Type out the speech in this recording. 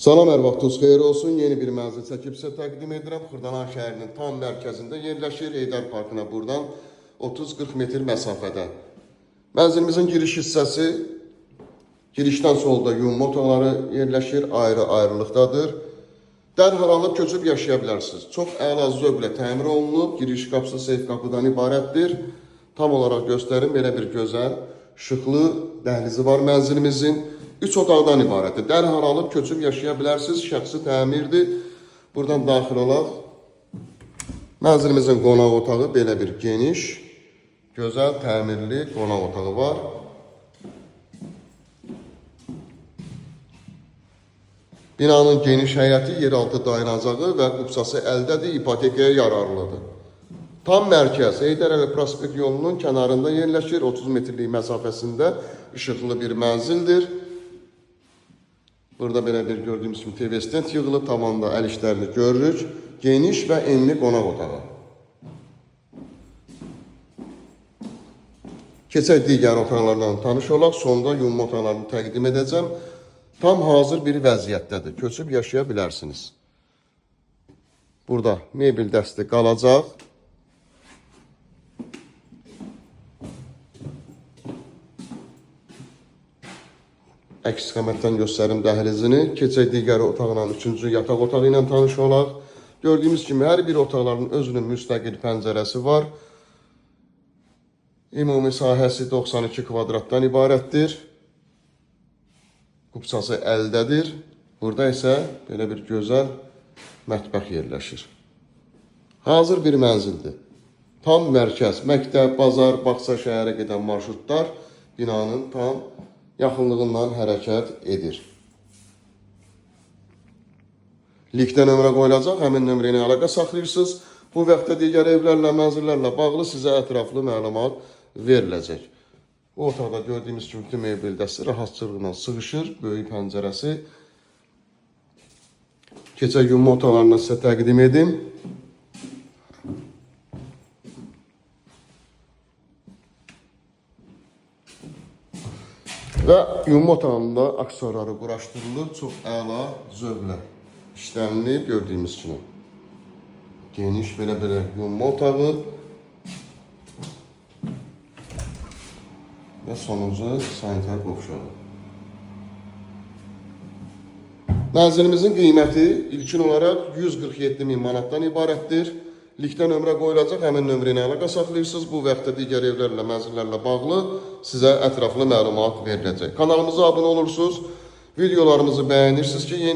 Salam, hər vaxtınız xeyir olsun. Yeni bir mənzil çəkib sizə təqdim edirəm. Xırdalan şəhərinin tam mərkəzində yerləşir. Heydər Parkına buradan 30-40 metr məsafədə. Mənzilimizin giriş hissəsi, girişdən solda yumma otaqları yerləşir, ayrı-ayrılıqdadır. Dərhal alıb köçüb yaşaya bilərsiniz. Çox əla zövqlə təmir olunub, giriş qapısı seyf qapıdan ibarətdir. Tam olaraq göstərim, belə bir gözəl, şıxlı dəhlizi var mənzilimizin. 3 otaqdan ibarətdir. Dərhal alıb köçüb yaşaya bilərsiniz. Şəxsi təmirdir. Buradan daxil olaq. Mənzilimizin qonaq otağı belə bir geniş, gözəl təmirli qonaq otağı var. Binanın geniş həyəti, yeraltı dayanacağı və qupsası əldədir, ipotekaya yararlıdır. Tam mərkəz Heydər Əli Prospekt yolunun kənarında yerləşir. 30 metrlik məsafəsində işıqlı bir mənzildir. Burada belə bir gördüyümüz kimi TV stent yığılıb, tavanda əl işlərini görürük. Geniş və enli qonaq otağı. Keçək digər otaqlardan tanış olaq. Sonda yumma otaqlarını təqdim edəcəm. Tam hazır bir vəziyyətdədir. Köçüb yaşaya bilərsiniz. Burada mebel dəsti qalacaq. Əks istiqamətdən göstərim dəhlizini. Keçək digər otaqla, 3-cü yataq otağı ilə tanış olaq. Gördüyümüz kimi hər bir otaqların özünün müstəqil pəncərəsi var. Ümumi sahəsi 92 kvadratdan ibarətdir. Qupsası əldədir. Burada isə belə bir gözəl mətbəx yerləşir. Hazır bir mənzildir. Tam mərkəz, məktəb, bazar, bağça şəhərə gedən marşrutlar binanın tam yaxınlığından hərəkət edir. Linkdə nömrə qoyulacaq, həmin nömrə ilə əlaqə saxlayırsınız. Bu vaxtda digər evlərlə, mənzillərlə bağlı sizə ətraflı məlumat veriləcək. Bu otaqda gördüyümüz kimi tüm mebel dəsti rahatçılıqla sığışır, böyük pəncərəsi. Keçək yumma otaqlarını sizə təqdim edim. Və yumma otağında aksesuarları quraşdırılıb, çox əla zövqlə işlənilib gördüyümüz kimi. Geniş belə yumma otağı və sonuncu sanitar qovşağı. Mənzilimizin qiyməti ilkin olaraq 147.000 manatdan ibarətdir. Linkdə nömrə qoyulacaq, həmin nömrə ilə əlaqə saxlayırsınız. Bu vaxtda digər evlərlə, mənzillərlə bağlı sizə ətraflı məlumat veriləcək. Kanalımıza abunə olursunuz, videolarımızı bəyənirsiniz ki, yeni